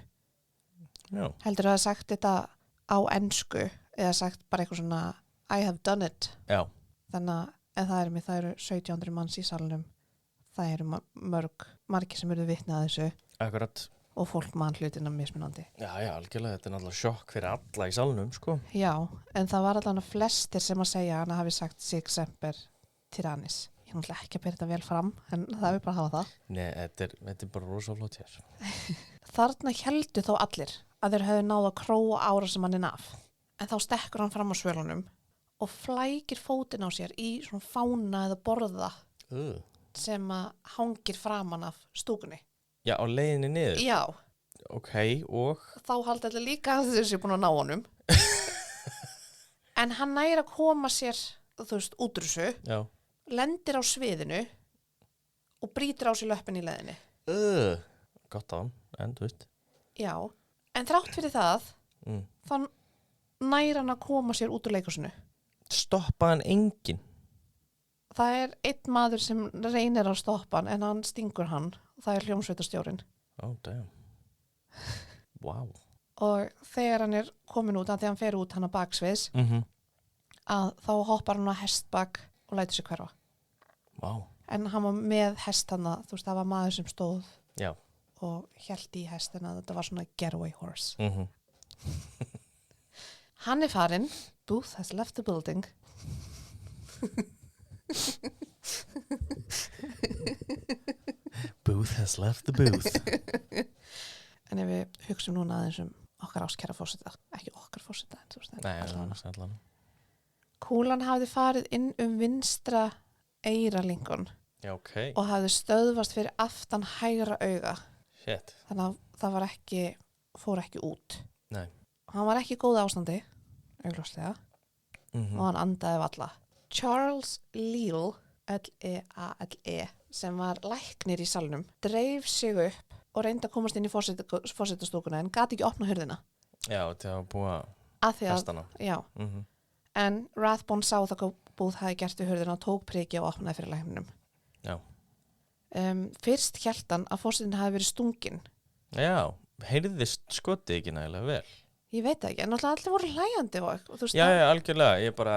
Já. Heldur að hafa sagt þetta á ensku eða sagt bara eitthvað svona I have done it. Já. Þannig að en það eru 1700 manns í salnum. Það eru margir sem eru vitni að þessu. Akkurat. Og fólk mann hlutina mismunandi. Já, algjörlega, þetta er náttúrulega sjokk fyrir alla í salnum, sko. Já, en það var allavega flestir sem að segja að hann hafi sagt sig semper tyrannis. Ég náttúrulega ekki að byrja þetta vel fram, en það er bara að hafa það. Nei, þetta er bara rosa flott hér. Þarna heldu þó allir að þeir hefðu náð að króa árásarmanninn af. En þá stekkur hann fram á svölunum og flækir fótinn á sér í svona fána eða borða sem að hangir framan af stúkunni. Já, á leiðinni niður? Já. Ok, og? Þá haldi þetta líka að þessi búin að ná honum. En hann næri að koma sér, þú veist, út úr þessu. Já. Lendir á sviðinu og brýtur á sér löppin í leiðinni. Gott á hann, en þú veist. Já, en þrátt fyrir það, þá næri hann að koma sér út úr leikhúsinu. Stoppa hann enginn? Það er einn maður sem reynir að stoppa hann, en hann stingur hann. Það er hljómsveitarstjórinn. Oh, damn. Wow. Og þegar hann er komin út, þegar hann fer út hann á baksviðs, að þá hoppar hann á hestbak og lætur sig hverfa. Wow. En hann var með hest hann, þú veist, það var maður sem stóð og hélt í hestina, þetta var svona getaway horse. Hann er farinn, Booth has left the building. Booth has left the booth. En ef við hugsum núna aðeins okkar áskæra fórseta, ekki okkar fórseta, en þú veist það. Allan. Kúlan hafði farið inn vinstra eyra Lincoln. Já, ok. Og hafði stöðvast fyrir aftan hægra auga. Shit. Þannig að það fór ekki út. Nei. Hann var ekki í góðu ástandi, augljóslega, og hann andaði valla. Charles Leal, L-E-A-L-E, sem var læknir í salnum, dreif sig upp og reyndi að komast inn í forsetastúkuna en gat ekki opna hurðina. Já, til að búa hestana. Já. En Rathbone sá það hvað Booth hafi gert við hurðina og tók priki og opnaði fyrir lækninum. Já. Fyrst hélt hann að forsetin hafi verið stungin. Já, heyrðist skotið ekki nægilega vel. Ég veit ekki, en náttúrulega allir voru hlæjandi og þú veist Já, algjörlega, ég bara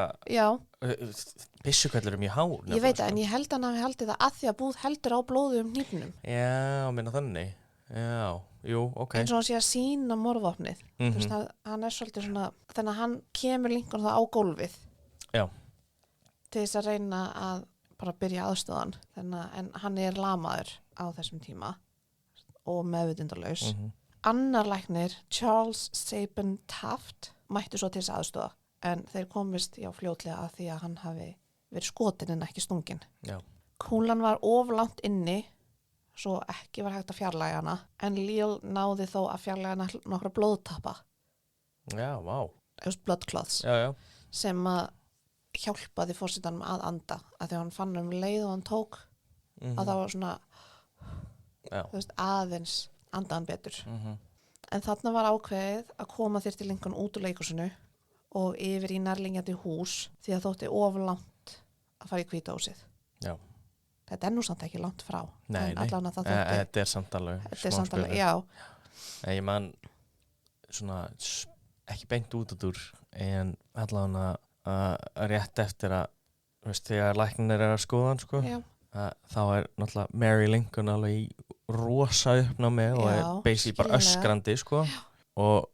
byssukveldur í hár. Ég veit það, en ég held hann hafi haldið það að því að Booth heldur á blóðu hnífnum. Já, minna þannig. Já, jú, ok. Eins og hann sé að sýna morðvopnið. Þú veist, hann er svolítið svona, þannig að hann kemur Lincoln það á gólfið. Já. Til þess að reyna að bara byrja aðstöðan. En hann er lamaður á þessum tíma og meðvitundalaus. Annar læknir, Charles Sabin Taft, mættu svo til þess aðstoða, en þeir komist fljótlega að því að hann hafi verið skotin en ekki stungin. Já. Kúlan var of langt inni, svo ekki var hægt að fjarlæga hana, en Leal náði þó að fjarlæga hana nokkra blóðtappa. Já, vá. Blood clots. Sem að hjálpaði forsetanum að anda, að því hann fann leið og hann tók, að það var svona, þú veist, aðeins andaðan betur. En þarna var ákveðið að koma þyrfti Lincoln út úr leikhúsinu og yfir í nærliggjandi hús því að þótti of langt að fara í Hvítahúsið. Já. Þetta er nú samt ekki langt frá. Nei. Þetta er samt alveg. Þetta er samt alveg, já. Ég man svona ekki beint út úr en allavega rétt eftir að, veist, þegar læknir er að skoða hann, sko. Já. Þá er náttúrulega Mary Lincoln alveg í rosa uppnámi og er basically bara öskrandi, sko. Já. Og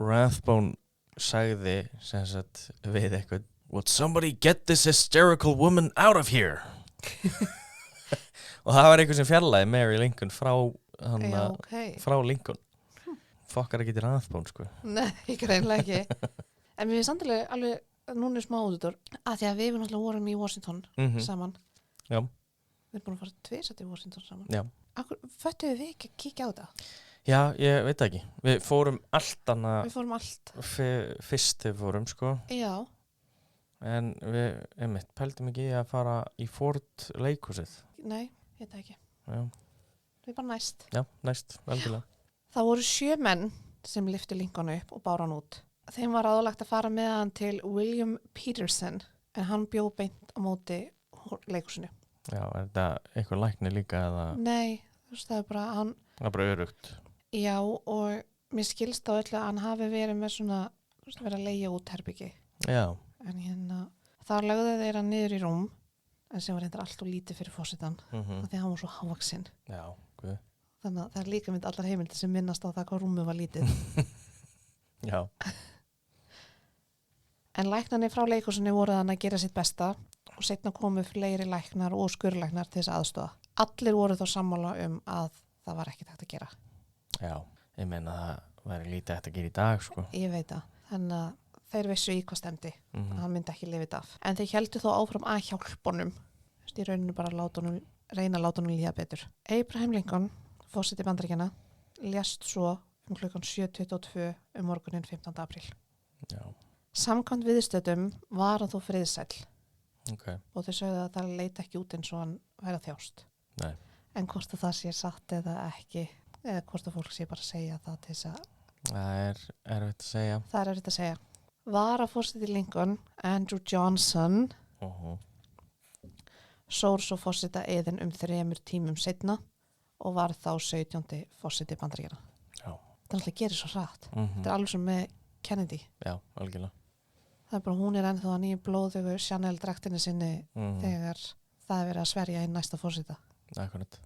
Rathbone sagði sem sagt við eitthvað, would somebody get this hysterical woman out of here? Og það var eitthvað sem fjarlæði Mary Lincoln frá Lincoln. Fokkar ekki til Rathbone, sko. Nei, greinlega ekki. En mér finnst alveg núna er smá útudur að því að við náttúrulega vorum í Washington saman. Já. Við erum búin að fara tvisat í Washington saman. Já. Föttuðu við ekki að kíkja á þetta? Já, ég veit ekki. Við fórum allt annað. Við fórum allt. Fyrst við fórum, sko. Já. En við, pældum ekki að fara í Ford leikhúsið. Nei, ég veit ekki. Já. Við bara næst. Já, næst, veldilega. Það voru 7 menn sem lyftu Lincoln upp og báru hann út. Þeim var ráðlagt að fara með hann til William Peterson, en hann bjó beint á móti leikhúsinu. Já, er þetta eitthvað lækni líka eða Nei, þú veist, það er bara hann, það er bara örugt? já, og mér skilst á öllu að hann hafi verið með svona, þú veist, verið að leigja út herbyggi. Já. En þá lögðu þeir hann niður í rúm, en sem var reyndar allt og lítið fyrir fórsetan, af því að hann var svo hávaxinn. Já, guð. Þannig að það er líka mynd allar heimildir sem minnast á það hvað rúmið var lítið. Já. En læknarnir frá leikhúsinu voru þannig að gera sitt besta og seinna komu fleiri læknar og skurðlæknar til þess aðstoða. Allir voru þá sammála að það var ekkert hægt að gera. Já, ég meina það væri lítið hægt að gera í dag, sko. Ég veit það. Þannig að þeir vissu í hvað stemdi. Hann myndi ekki lifið af. En þeir héldu þó áfram að hjálpa honum. Í rauninu bara reyna að láta honum líða betur. Abraham Lincoln, forseti Bandaríkjanna, lést svo klukkan 7:22 morguninn 15. apríl. Já. Samkvæmt viðstöðum var hann þó friðsæll. Okay. Og þau sögðu að það leit ekki út eins og hann væri að þjást. Nei. En hvort að það sé satt eða ekki, eða hvort að fólk sé bara að segja það til þess að... Það er erfitt að segja. Það er erfitt að segja. Varaforseti Lincoln, Andrew Johnson, sór svo forseta eðin 3 tímum seinna og var þá 17. forseti Bandaríkjanna. Já. Það náttúrulega gerir svo hratt. Þetta er alveg sem með Kennedy. Já, algjörlega. Það er bara, hún er ennþá að nýja blóðugu Chanel-draktinni sinni þegar það er verið að sverja í næsta forseta. Akkurat.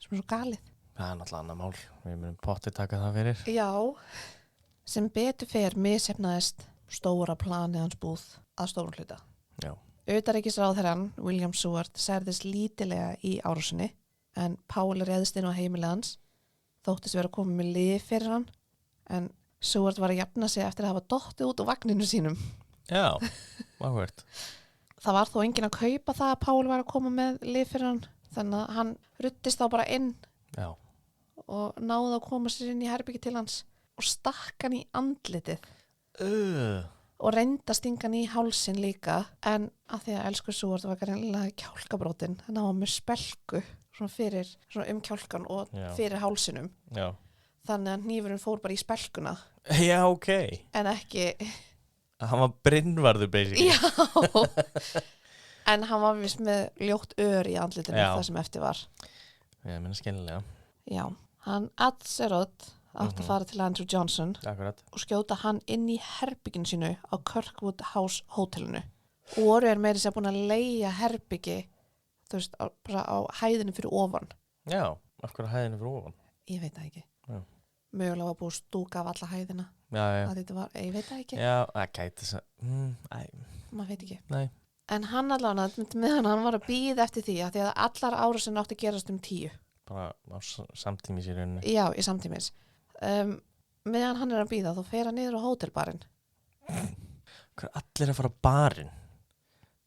Sem er svo galið. Það er náttúrulega annar mál. Við munum pottið taka það fyrir. Já, sem betur fer misheppnaðist stóra planið hans Booth að stórum hluta. Já. Utanríkisráðherrann William Seward særðist lítilega í árásinni en Paul réðst inn á heimilið hans, þóttist vera að koma með lyf fyrir hann en Seward var að jafna sig eftir að hafa dottið út á vagninu sínum. Já, áhvert. Það var þó enginn að kaupa það að Paul var að koma með lyf fyrir hann, þannig að hann ruddist þá bara inn. Já. Og náði að koma sér inn í herbyggi til hans og stakk hann í andlitið. Og reyndi að stinga hann í hálsin líka, en að því að elsku Seward var greinlega kjálkabrótin, þannig að hann var með spelku svona kjálkan og fyrir hálsinum. Já. Þannig að hnífurinn fór bara í spelkuna. Já, ok. En ekki... Hann var brinnvarður, basically. Já. En hann var vist með ljótt ör í andlitinu það sem eftir var. Ég meina skilnilega. Já. Hann Atzeroth átti að fara til Andrew Johnson. Akkurat. Og skjóta hann inn í herbygginu sínu á Kirkwood House hótelinu. Og voru meiri sér búin að leigja herbyggi, þú veist, bara á hæðinu fyrir ofan. Já, af hverju hæðinu fyrir ofan? Ég veit það ekki. Já. Mögulega var búið að stúka af alla hæðina. Já. Þetta var, ég veit það ekki. Já, það gæti þess að... Maður veit ekki. Nei. En hann allavega, meðan hann var að bíða eftir því að allar árásin átti að gerast 10. Bara á samtímis í rauninni. Já, í samtímis. Meðan hann er að bíða, þá fer hann niður á hótelbarinn. Hvað er allir að fara á barinn?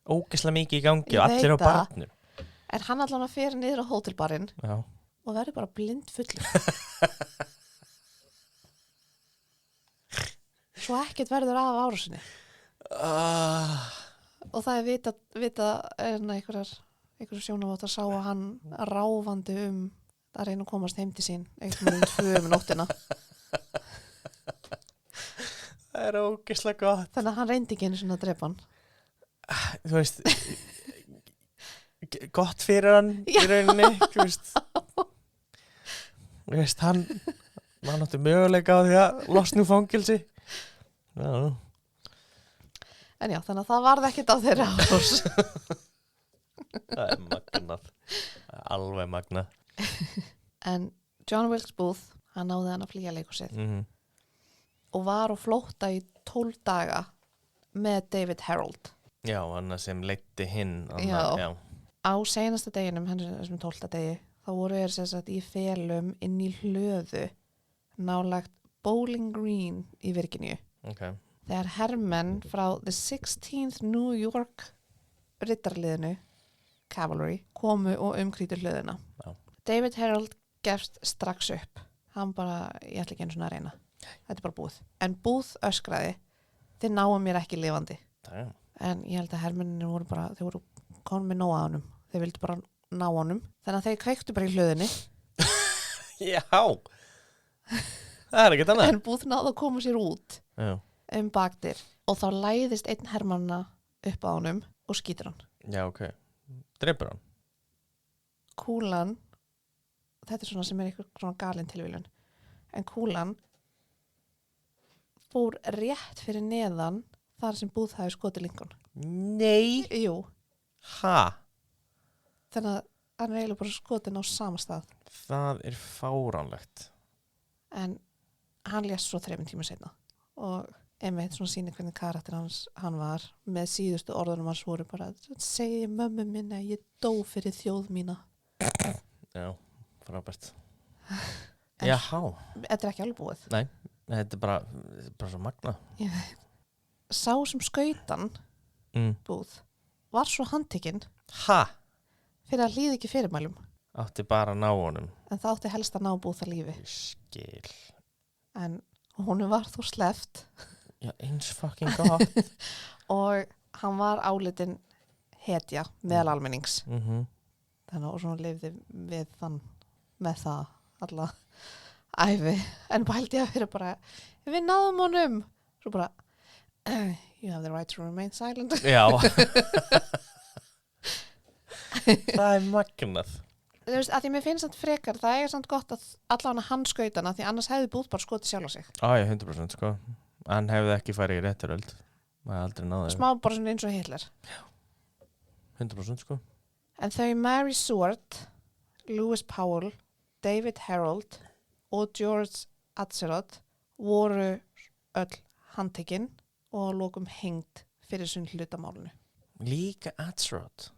Ógeðslega mikið í gangi og allir á barnum. En hann allavega fer niður á hótelbarinn. Já. Og verður bara blind fullur. Svo ekkert verður af árásinni. Og það er vita einhverjar sjónavótt að sá að hann ráfandi að reyna að komast heim til sín einhvern 2 nóttina. Það er ógeðslega gott. Þannig að hann reyndi ekki einu svona að drepa hann. Þú veist, gott fyrir hann í rauninni, þú veist, hann átti möguleika á því að losna úr fangelsi. Já. En já, þannig að það varð ekkert á þeirra árás. Það er magnað. Það er alveg magnað. En John Wilkes Booth, hann náði hann að flýja leikhúsið og var á flótta í 12 daga með David Harold. Já, hann sem leiddi hinn. Já. Á seinasta deginum, hann er þessum 12. degi, þá voru þeir sem sagt í felum inn í hlöðu nálagt Bowling Green í Virginíu. Okay. Þegar hermenn frá the 16th New York riddarliðinu Cavalry komu og umkrítu hlöðuna. Já. David Harold gefst strax upp. Hann bara, ég ætla ekki einu svona að reyna. Þetta er bara Booth. En Booth öskraði, þið náum mér ekki lifandi. Já. En ég held að hermennir voru bara, þeir voru konum með nóg á honum. Þeir vildu bara ná honum. Þannig að þeir kveiktu bara í hlöðinni. Já. Það er ekkert annað. En Booth náði að koma sér út bakdyr. Og þá læðist einn hermanna upp á honum og skýtur hann. Já, ok. Dreipur hann? kúlan, þetta svona sem einhver svona galin tilviljun, en kúlan fór rétt fyrir neðan þar sem Booth hafi skotið Lincoln. Nei! Jú. Ha? Þannig að hann eiginlega bara skotin á sama stað. Það fáránlegt. En hann lést svo 3 tíma seinna og einmitt svona sýnir hvernig karakter hann var með síðustu orðunum hans voru bara segi mömmu minni að ég dó fyrir þjóð mína. Já, frábært. Jáhá. Þetta ekki alveg búið. Nei, þetta bara svo magna. Sá sem skautan Booth var svo handtekinn Ha? fyrir að hlýða ekki fyrirmælum. Átti bara að ná honum. En það átti helst að ná Booth að lífi. Skil. En honum var þó sleppt. Já, eins fucking gott. Og hann var álitinn hetja meðal almennings. Þannig að svona lifði við með það alla ævi. En pældi ég að vera bara, við náðum honum. Svo bara, you have the right to remain silent. Já. Það magnað. Þú veist, að því mér finnst þetta frekar, það samt gott að allavega hann skautana, því annars hefði Booth bara skotið sjálf á sig. Já, 100% sko. Hann hefði ekki farið í rétturöld. Það hefði aldrei náðið. Smá bara svona eins og Hitler. Já, 100% sko. En þau Mary Seward, Lewis Powell, David Harold og George Atzerodt voru öll handtekinn og að lokum hengd fyrir sunn hlutamálinu. Líka Atzerodt.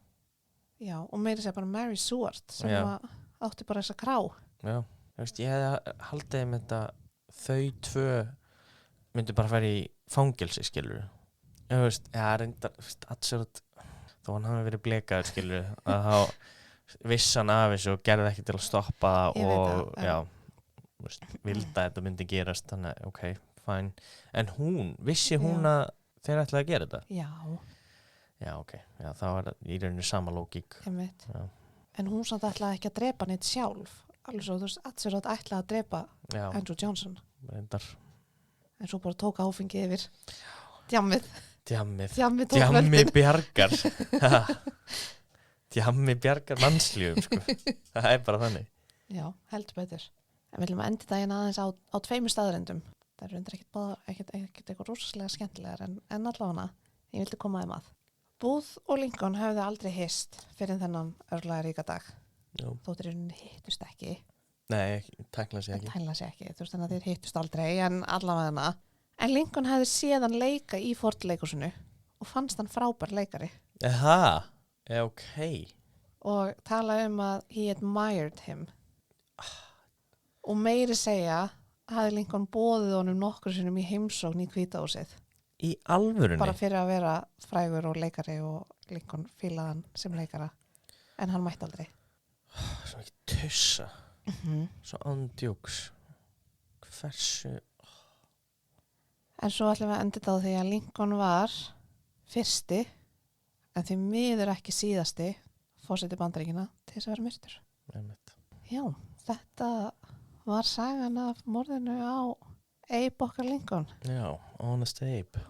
Já, og meira segja bara Mary Seward sem átti bara þessa krá. Já, ég hefði haldið með þetta þau tvö myndi bara fara í fangelsi, skilur. Reyndar, Atzerodt, þó hann hafi verið blekaður, skilur, að þá vissi hann af þessu og gerði ekki til að stoppa það og vildi að þetta myndi gerast, þannig ok, fine. En vissi hún að þeir ætlaði að gera þetta? Já. Já, ok. Já, það var í rauninu sama lógík. En hún samt ætlaði ekki að drepa neitt sjálf. Alveg svo, þú veist, Atzerodt ætlaði að drepa Andrew Johnson. Reyndar. En svo bara tók áfengið yfir. Djammið. Djammi bjargar. Djammi bjargar mannslífum, sko. Það bara þannig. Já, heldur betur. En við viljum enda daginn aðeins á 2 staðrendum. Það eru undir ekkert eitthvað rosalega skemmtilegar en allavega ég vildi koma þeim að. Booth og Lincoln hefði aldrei hist fyrir þennan örlega ríka dag. Þóttir hittust ekki. Nei, tækla sig ekki. Þú veist þannig að þeir hittust aldrei en allavega. En Lincoln hefði séðan leika í Ford-leikhúsinu og fannst hann frábær leikari. Aha, ok. Og talaði að he admired him. Og meiri segja hafði Lincoln boðið honum nokkru sinnum í heimsókn í Hvítahúsið. Í alvörunni? Bara fyrir að vera frægur og leikari og Lincoln fílaði hann sem leikara. En hann mætti aldrei. Svo ekki tussa. Svo andjúks. Hversu? En svo ætlum við að enda þetta á því að Lincoln var fyrsti, en því miður ekki síðasti, forseti Bandaríkjanna til þess að vera myrtur. Já, þetta var sagan af morðinu á Abe okkar Lincoln. Já, Honest Abe.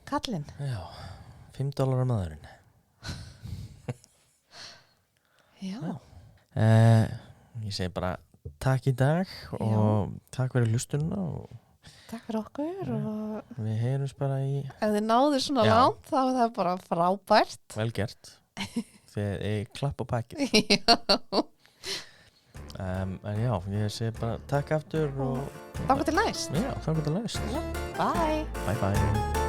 Kallinn. Já, $5 maðurinn. Já. Ég segi bara takk í dag og takk fyrir hlustununa og takk fyrir okkur og við heyrums bara í ef þið náðu svona langt þá er það bara frábært. Vel gert. Þið klapp á pakkið. Já. En já, ég segi bara takk aftur og þangað til næst. Já, þangað til næst. Bye. Bye.